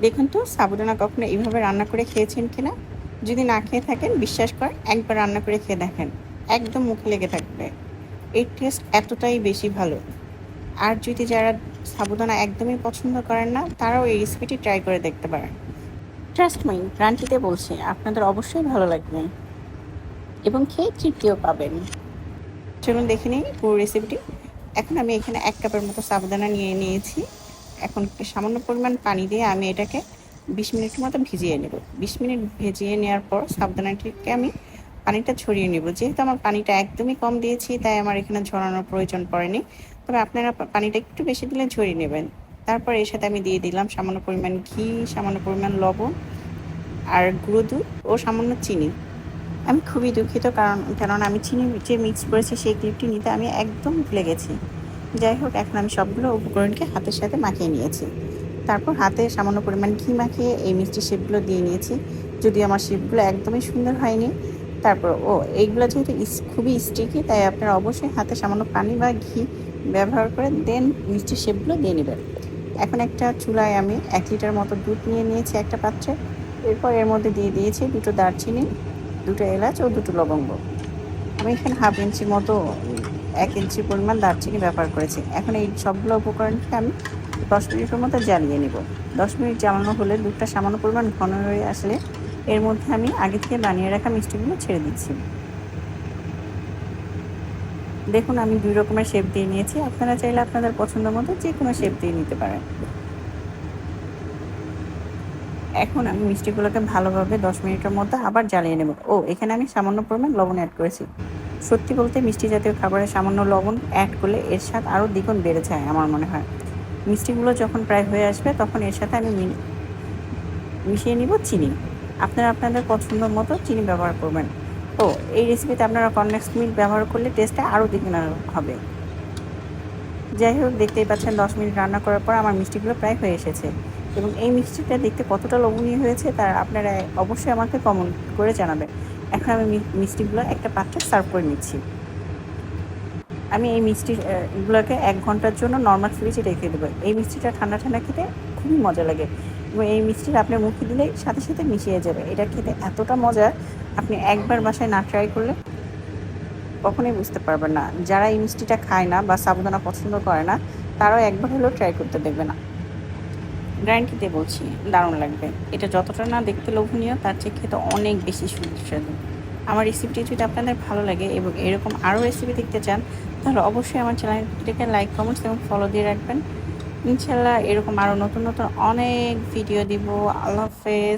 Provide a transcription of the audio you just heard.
দেখুন তো সাবুদানা কখনো এইভাবে রান্না করে খেয়েছেন কিনা? যদি না খেয়ে থাকেন বিশ্বাস করেন একবার রান্না করে খেয়ে দেখেন, একদম মুখে লেগে থাকবে। এর টেস্ট এতটাই বেশি ভালো। আর যদি যারা সাবুদানা একদমই পছন্দ করেন না, তারাও এই রেসিপিটি ট্রাই করে দেখতে পারেন। ট্রাস্ট মি, গ্যারান্টিতে বলছি আপনাদের অবশ্যই ভালো লাগবে এবং খেয়ে তৃপ্তিও পাবেন। চলুন দেখে নিই পুরো রেসিপিটি। এখন আমি এখানে 1 কাপের মতো সাবুদানা নিয়ে নিয়েছি। এখন সামান্য পরিমাণ পানি দিয়ে আমি এটাকে 20 মিনিটের মতো ভিজিয়ে নেব। 20 মিনিট ভিজিয়ে নেওয়ার পর সাবুদানাটিকে আমি পানিটা ছড়িয়ে নেব। যেহেতু আমার পানিটা একদমই কম দিয়েছি, তাই আমার এখানে ঝরানোর প্রয়োজন পড়েনি। তবে আপনারা পানিটা একটু বেশি দিলে ঝরিয়ে নেবেন। তারপর এর সাথে আমি দিয়ে দিলাম সামান্য পরিমাণ ঘি, সামান্য পরিমাণ লবণ আর গুঁড়ো দুধ ও সামান্য চিনি। আমি খুবই দুঃখিত, কেননা আমি চিনি যে মিক্স করেছি সেই ক্লিপটি নিতে আমি একদম ভুলে গেছি। যাই হোক, এখন আমি সবগুলো উপকরণকে হাতের সাথে মাখিয়ে নিয়েছি। তারপর হাতে সামান্য পরিমাণ ঘি মাখিয়ে এই মিষ্টি শেপগুলো দিয়ে নিয়েছি। যদিও আমার শেপগুলো একদমই সুন্দর হয়নি। তারপর এইগুলো যেহেতু খুবই স্টিকি, তাই আপনারা অবশ্যই হাতে সামান্য পানি বা ঘি ব্যবহার করে দেন মিষ্টি শেপগুলো দিয়ে নেবেন। এখন একটা চুলায় আমি 1 লিটার মতো দুধ নিয়ে নিয়েছি একটা পাত্রে। এরপর এর মধ্যে দিয়ে দিয়েছি 2টো দারচিনি, 2টো এলাচ ও 2টো লবঙ্গ। আমি এখানে 1/2 ইঞ্চি মতো 1 ইঞ্চি পরিমাণ দারচিনি ব্যবহার করেছি। এখন এই সবগুলো উপকরণকে আমি 10 মিনিটের মতো জ্বালিয়ে নেব। 10 মিনিট জ্বালানো হলে দুধটা সামান্য পরিমাণ ঘন হয়ে আসলে এর মধ্যে আমি আগে থেকে বানিয়ে রাখা মিষ্টিগুলো ছেড়ে দিচ্ছি। দেখুন আমি 2 রকমের শেপ দিয়ে নিয়েছি। আপনারা চাইলে আপনাদের পছন্দ মতো যে কোনো শেপ দিয়ে নিতে পারেন। এখন আমি মিষ্টিগুলোকে ভালোভাবে 10 মিনিটের মধ্যে আবার জ্বালিয়ে নেব। এখানে আমি সামান্য পরিমাণ লবণ অ্যাড করেছি। সত্যি বলতে মিষ্টি জাতীয় খাবারে সামান্য লবণ অ্যাড করলে এর স্বাদ আরও দ্বিগুণ বেড়ে যায় আমার মনে হয়। মিষ্টিগুলো যখন প্রায় হয়ে আসবে তখন এর সাথে আমি মিশিয়ে নিব চিনি। আপনারা আপনাদের পছন্দ মতো চিনি ব্যবহার করবেন। এই রেসিপিতে আপনারা কর্নফ্লেক্স মিল্ক ব্যবহার করলে টেস্টটা আরও দ্বিগুণ হবে। যাই হোক, দেখতেই পাচ্ছেন 10 মিনিট রান্না করার পর আমার মিষ্টিগুলো প্রায় হয়ে এসেছে এবং এই মিষ্টিটা দেখতে কতটা লোভনীয় হয়েছে তা আপনারা অবশ্যই আমাকে কমেন্ট করে জানাবেন। এখন আমি মিষ্টিগুলো একটা পাত্রে সার্ভ করে নিচ্ছি। আমি এই মিষ্টিগুলোকে 1 ঘন্টার জন্য নর্মাল ফ্রিজে রেখে দেবো। এই মিষ্টিটা ঠান্ডা ঠান্ডা খেতে খুবই মজা লাগে এবং এই মিষ্টিটা আপনার মুখে দিলেই সাথে সাথে মিশিয়ে যাবে। এটা খেতে এতটা মজা, আপনি একবার বাসায় না ট্রাই করলে কখনোই বুঝতে পারবেন না। যারা এই মিষ্টিটা খায় না বা সাবুদানা পছন্দ করে না, তারাও একবার হলেও ট্রাই করতে দেখবে না। গ্যারান্টিতে বলছি দারুণ লাগবে। এটা যতটা না দেখতে লোভনীয়, তার চেয়ে খেতে অনেক বেশি সুস্বাদু। আমার রেসিপিটি যদি আপনাদের ভালো লাগে এবং এরকম আরও রেসিপি দেখতে চান, তাহলে অবশ্যই আমার চ্যানেলটিকে লাইক, কমেন্টস এবং ফলো দিয়ে রাখবেন। ইনশাল্লাহ এরকম আরও নতুন নতুন অনেক ভিডিও দিব। আল্লাহ হাফেজ।